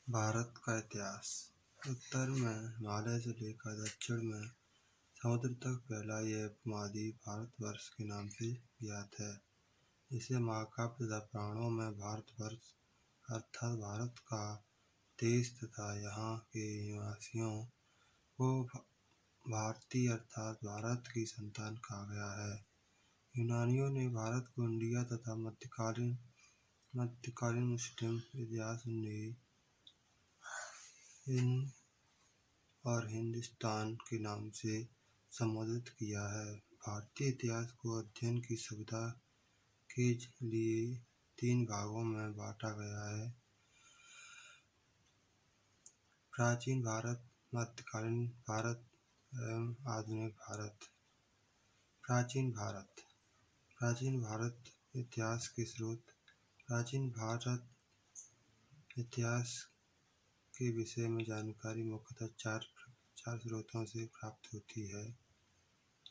भारत का इतिहास। उत्तर में हिमालय से लेकर दक्षिण में समुद्र तक फैला यह उपमहाद्वीप भारतवर्ष के नाम से ज्ञात है। इसे महाकाव्य तथा पुराणों में भारतवर्ष अर्थात भारत का देश तथा यहाँ के निवासियों को भारतीय अर्थात भारत की संतान कहा गया है। यूनानियों ने भारत को इंडिया तथा मध्यकालीन मुस्लिम इतिहास ने और हिंदुस्तान के नाम से संबोधित किया है। भारतीय इतिहास को अध्ययन की सुविधा के लिए 3 भागों में बांटा गया है: प्राचीन भारत, मध्यकालीन भारत एवं आधुनिक भारत। प्राचीन भारत। प्राचीन भारत इतिहास के स्रोत। प्राचीन भारत इतिहास के विषय में जानकारी मुख्यतः चार स्रोतों से प्राप्त होती है।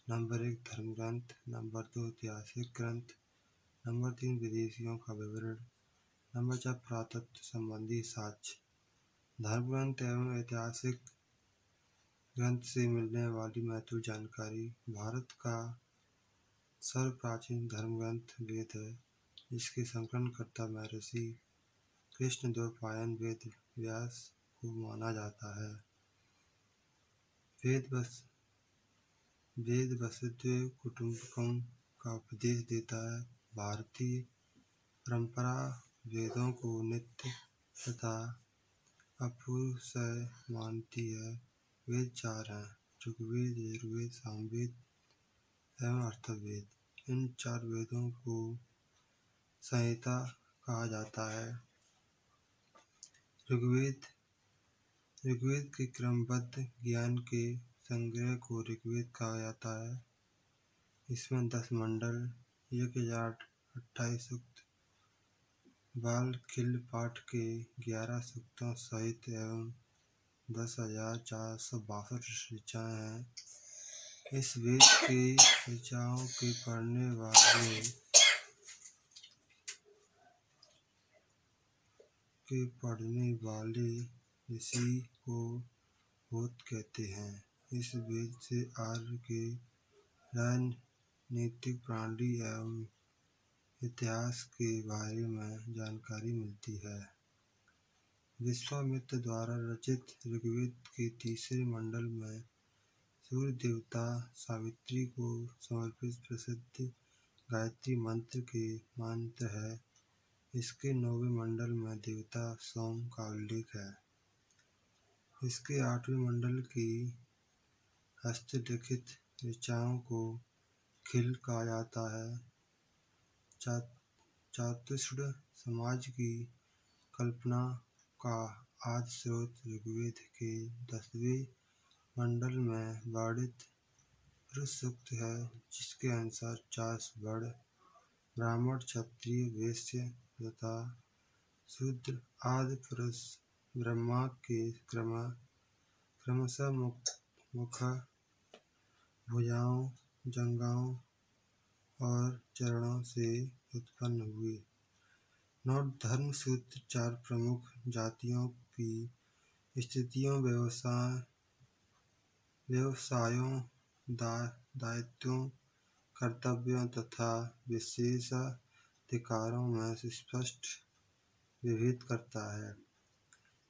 नंबर 1 धर्म ग्रंथ, नंबर 2 ऐतिहासिक ग्रंथ, नंबर 3 विदेशियों का विवरण, नंबर 4 पुरातत्व संबंधी साक्ष्य। धर्म ग्रंथ एवं ऐतिहासिक ग्रंथ से मिलने वाली महत्वपूर्ण जानकारी। भारत का सर्वप्राचीन धर्म ग्रंथ वेद है, जिसके संकलनकर्ता महर्षि कृष्णद्वैपायन वेद व्यास को माना जाता है। वेद वसुधैव कुटुम्बकम का उपदेश देता है। भारतीय परंपरा वेदों को नित्य तथा अपूर्वशय मानती है। वेद 4 हैं: ऋग्वेद, यजुर्वेद, सामवेद एवं अथर्ववेद। इन 4 वेदों को संहिता कहा जाता है। ऋग्वेद के क्रमबद्ध ज्ञान के संग्रह को ऋग्वेद कहा जाता है। इसमें 10 मंडल, 1028 सूक्त, बाल खिल पाठ के 11 सूक्तों सहित एवं 10,462 ऋचाएँ हैं। इस वेद की ऋचाओं के पढ़ने वाले ऋषि को होत कहते हैं। इस वेद से आर्य के राजनीतिक प्रणाली एवं इतिहास के बारे में जानकारी मिलती है। विश्वामित्र द्वारा रचित ऋग्वेद के 3 मंडल में सूर्य देवता सावित्री को समर्पित प्रसिद्ध गायत्री मंत्र के मंत्र है। इसके 9वें मंडल में देवता सोम का उल्लेख है। इसके 8वें मंडल की हस्तलिखित ऋचाओं को खिल कहा जाता है। चातुर्वर्ण्य समाज की कल्पना का आदि स्रोत ऋग्वेद के 10वें मंडल में वर्णित पुरुष सूक्त है, जिसके अनुसार 4 वर्ण ब्राह्मण, क्षत्रिय, वैश्य तथा शूद्र आदि पुरुष ब्रह्मा के क्रमशः मुख, भुजाओं, जंघाओं और चरणों से उत्पन्न हुए। 9 धर्म सूत्र 4 प्रमुख जातियों की स्थितियों, व्यवसायों, दायित्वों, कर्तव्यों तथा विशेषाधिकारों में स्पष्ट विभेद करता है।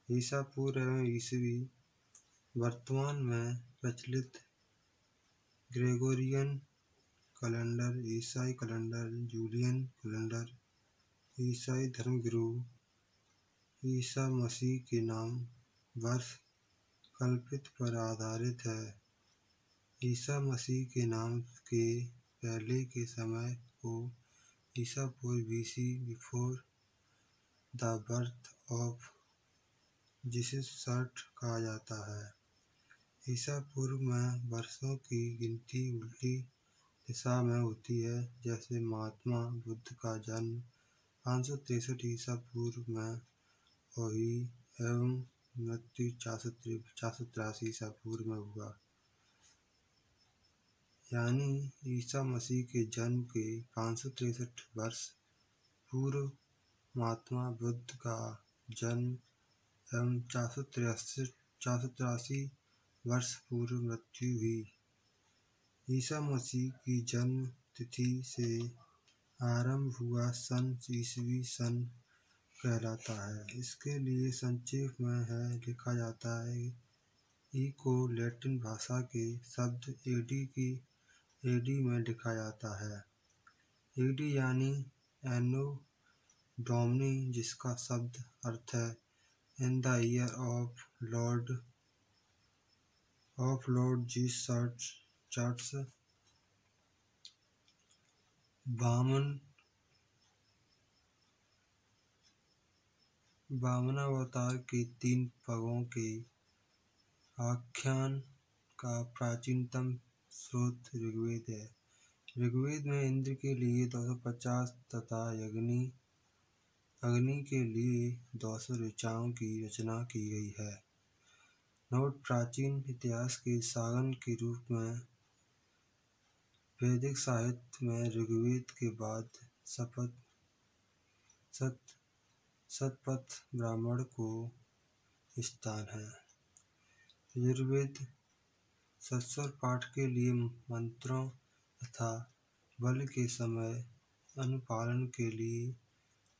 ईसा पूर्व एवं ईसवी वर्तमान में प्रचलित ग्रेगोरियन कैलेंडर, ईसाई कैलेंडर, जूलियन कैलेंडर, ईसाई धर्मगुरु ईसा मसीह के नाम वर्ष कल्पित पर आधारित है। ईसा मसीह के नाम के पहले के समय को ईसा पूर्व BC, before the birth of Jesus कहा जाता है। ईसा पूर्व में वर्षों की गिनती उल्टी दिशा में होती है, जैसे महात्मा बुद्ध का जन्म 563 ईसा पूर्व में हुई एवं मृत्यु 483 ईसा पूर्व में हुआ। यानी ईसा मसीह के जन्म के 563 वर्ष पूर्व महात्मा बुद्ध का जन्म एवं 483 वर्ष पूर्व मृत्यु हुई। ईसा मसीह की जन्म तिथि से आरंभ हुआ सन ईसवी सन कहलाता है। इसके लिए संक्षेप में लिखा जाता है। ई को लैटिन भाषा के शब्द एडी में लिखा जाता है। एडी यानी एनो डोमिनी, जिसका शब्द अर्थ है in the year of Lord Jesus church. Vamanavatar के 3 पगों के आख्यान का प्राचीनतम स्रोत ऋग्वेद है। ऋग्वेद में इंद्र के लिए 250 तथा अग्नि के लिए 200 ऋचाओं की रचना की गई है। नोट: प्राचीन इतिहास के साधन के रूप में वैदिक साहित्य में ऋग्वेद के बाद शतपथ ब्राह्मण को स्थान है। यजुर्वेद सस्वर पाठ के लिए मंत्रों तथा बलि के समय अनुपालन के लिए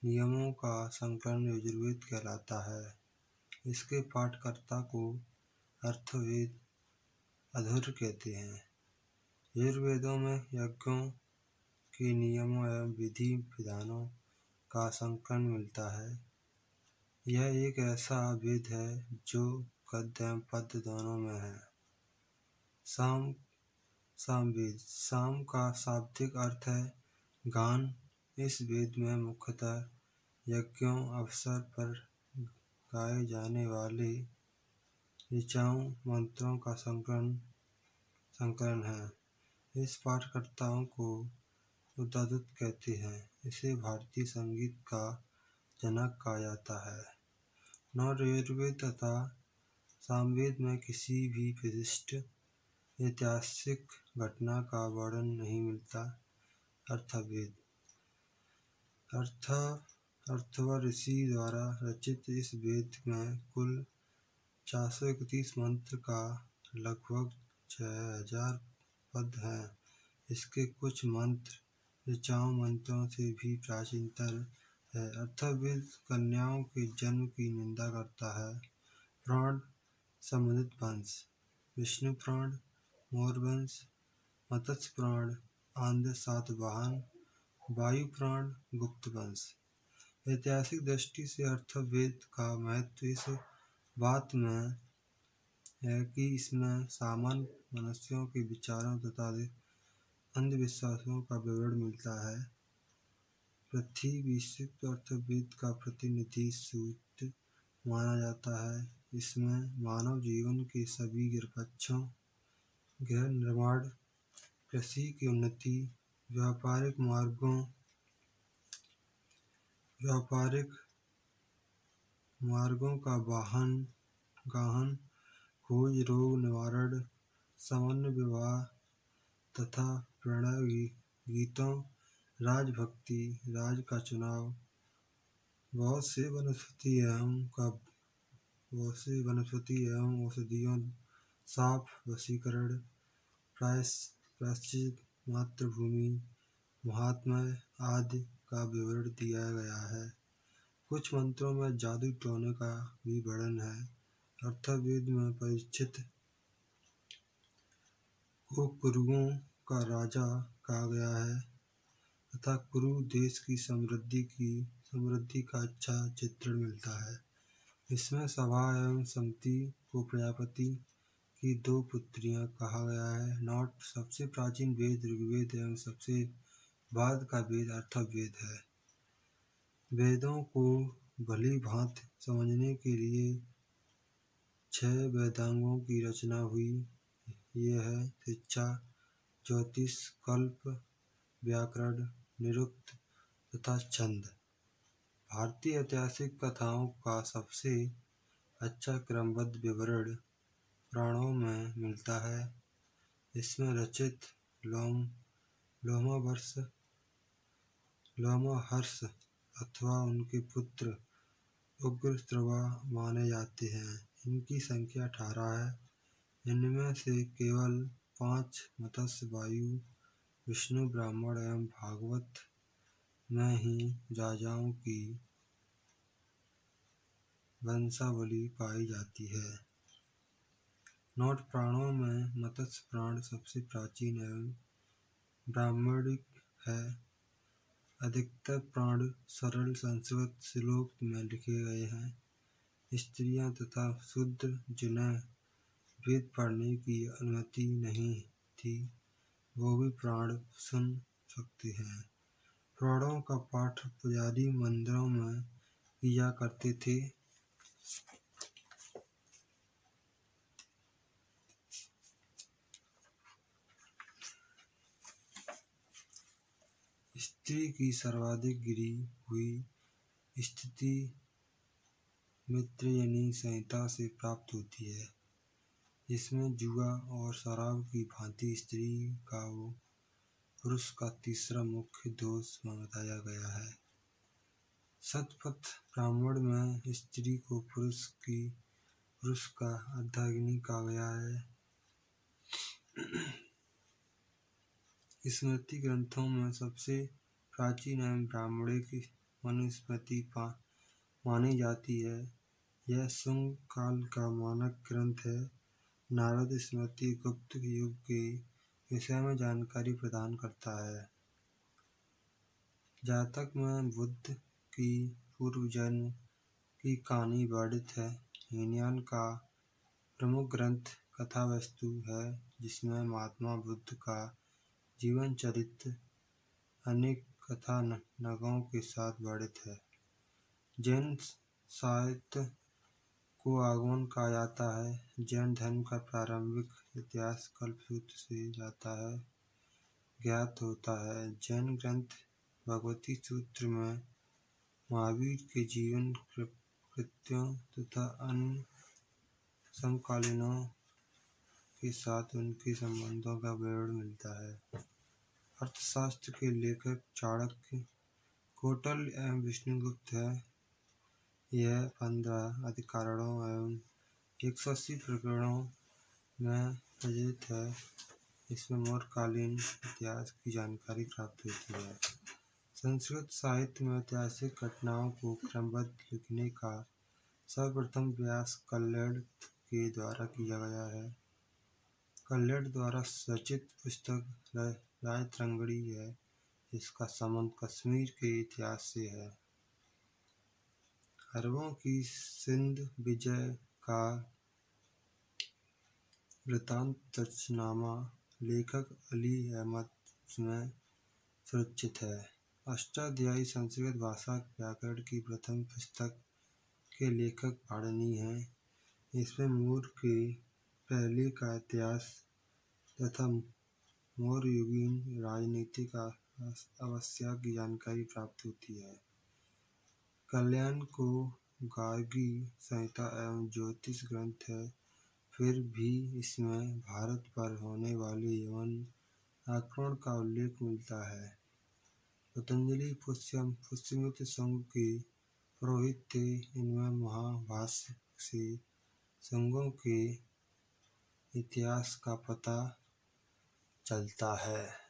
नियमों का संकलन यजुर्वेद कहलाता है। इसके पाठकर्ता को अथर्ववेद अधुर कहते हैं। यजुर्वेदों में यज्ञों के नियमों एवं विधि विधानों का संकलन मिलता है। यह एक ऐसा वेद है जो गद्य एवं पद्य दोनों में है। सामवेद। साम का शाब्दिक अर्थ है गान। इस वेद में मुख्यतः यज्ञों अवसर पर गाए जाने वाले ऋचाओं मंत्रों का संकलन है। इस पाठकर्ताओं को उद्दालक कहते हैं। इसे भारतीय संगीत का जनक कहा जाता है। यजुर्वेद तथा सामवेद में किसी भी विशिष्ट ऐतिहासिक घटना का वर्णन नहीं मिलता। अथर्ववेद। अथर्व ऋषि द्वारा रचित इस वेद में कुल 431 मंत्र का लगभग 6000 पद हैं। इसके कुछ मंत्र ऋचाओं मंत्रों से भी प्राचीनतर है। अथर्ववेद कन्याओं के जन्म की निंदा करता है। पुराण संबंधित वंश: विष्णु पुराण, मोरवंश, मत्स्य पुराण, आंध्र सातवाहन, वायु पुराण, गुप्त वंश। ऐतिहासिक दृष्टि से अथर्ववेद का महत्व इस बात में है कि इसमें सामान्य मनुष्यों के विचारों तथा अंधविश्वासों का विवरण मिलता है। पृथ्वी विश्व अथर्ववेद का प्रतिनिधि सूत्र माना जाता है। इसमें मानव जीवन के सभी पक्षों, गृह निर्माण, कृषि की उन्नति, व्यापारिक मार्गों का गहन खोज, रोग निवारण, सामान्य विवाह तथा प्रणय गीतों, राजभक्ति, राज का चुनाव, बहुत से वनस्पति एवं औषधियों, साप, वशीकरण, प्रायश्चित, मातृभूमि, महात्म्य आदि का विवरण दिया गया है। कुछ मंत्रों में जादू टोने का भी वर्णन है। अथर्ववेद में परीक्षित को कुरुओं का राजा कहा गया है तथा कुरु देश की समृद्धि का अच्छा चित्रण मिलता है। इसमें सभा एवं समति को प्रजापति की 2 पुत्रियां कहा गया है। नोट: सबसे प्राचीन वेद ऋग्वेद एवं सबसे बाद का वेद अथर्ववेद है। वेदों को भली भांति समझने के लिए 6 वेदांगों की रचना हुई। ये है शिक्षा, ज्योतिष, कल्प, व्याकरण, निरुक्त तथा छंद। भारतीय ऐतिहासिक कथाओं का सबसे अच्छा क्रमबद्ध विवरण पुराणों में मिलता है। इसमें रचित लोमहर्ष अथवा उनके पुत्र उग्र स्त्रवा माने जाते हैं। इनकी संख्या 18 है। इनमें से केवल 5 मत्स्य, वायु, विष्णु, ब्राह्मण एवं भागवत में ही राजाओं की वंशावली पाई जाती है। नोट: प्राणों में मत्स्य प्राण सबसे प्राचीन एवं ब्राह्मणिक है। अधिकतर प्राण सरल संस्कृत श्लोक में लिखे गए हैं। स्त्रियां तथा शूद्र जिन्हें वेद पढ़ने की अनुमति नहीं थी, वो भी प्राण सुन सकते हैं। पुराणों का पाठ पुजारी मंदिरों में किया करते थे। स्त्री की सर्वाधिक गिरी हुई स्थिति मित्रयनी संहिता से प्राप्त होती है, जिसमें जुआ और शराब की भांति स्त्री का वो पुरुष का तीसरा मुख्य दोष बताया गया है। शतपथ ब्राह्मण में स्त्री को पुरुष का अर्धांगिनी कहा गया है। स्मृति ग्रंथों में सबसे प्राचीन एवं ब्राह्मणिक मनुस्मृति मानी जाती है। यह शुंग काल का मानक ग्रंथ है। नारद स्मृति गुप्त युग के विषय में जानकारी प्रदान करता है। जातक में बुद्ध की पूर्व जन्म की कहानी वर्णित है। हीनयान का प्रमुख ग्रंथ कथावस्तु है, जिसमें महात्मा बुद्ध का जीवन चरित्र अनेक कथानकों के साथ वर्णित है। जैन साहित्य को आगमन कहा जाता है। जैन धर्म का प्रारंभिक इतिहास कल्पसूत्र से ज्ञात होता है। जैन ग्रंथ भगवती सूत्र में महावीर के जीवन, कृत्यों तथा अन्य समकालीनों के साथ उनके संबंधों का विवरण मिलता है। अर्थशास्त्र के लेखक चाणक्य, कौटिल्य एवं विष्णुगुप्त हैं। यह 15 अधिकरणों एवं 180 प्रकरणों में प्रचलित है। इसमें मौर्यकालीन इतिहास की जानकारी प्राप्त होती है। संस्कृत साहित्य में ऐतिहासिक घटनाओं को क्रमबद्ध लिखने का सर्वप्रथम प्रयास कल्लेड़ के द्वारा किया गया है। कल्लेड़ द्वारा रचित पुस्तक रायतरंगिणी है, जिसका संबंध कश्मीर के इतिहास से है। अरबों की सिंध विजय का वृत्तांत तर्जनामा लेखक अली अहमद में सुरक्षित है। अष्टाध्यायी संस्कृत भाषा व्याकरण की प्रथम पुस्तक के लेखक पाणिनि हैं। इसमें मौर्य के पहले का इतिहास तथा मौर्ययुगीन राजनीतिक अवस्था की जानकारी प्राप्त होती है। कल्याण को गार्गी संहिता एवं ज्योतिष ग्रंथ है। फिर भी इसमें भारत पर होने वाले यवन आक्रमण का उल्लेख मिलता है। पतंजलि पुष्यमित्र संघ के पुरोहित थे। इनमें महाभाष्य से संघों के इतिहास का पता चलता है।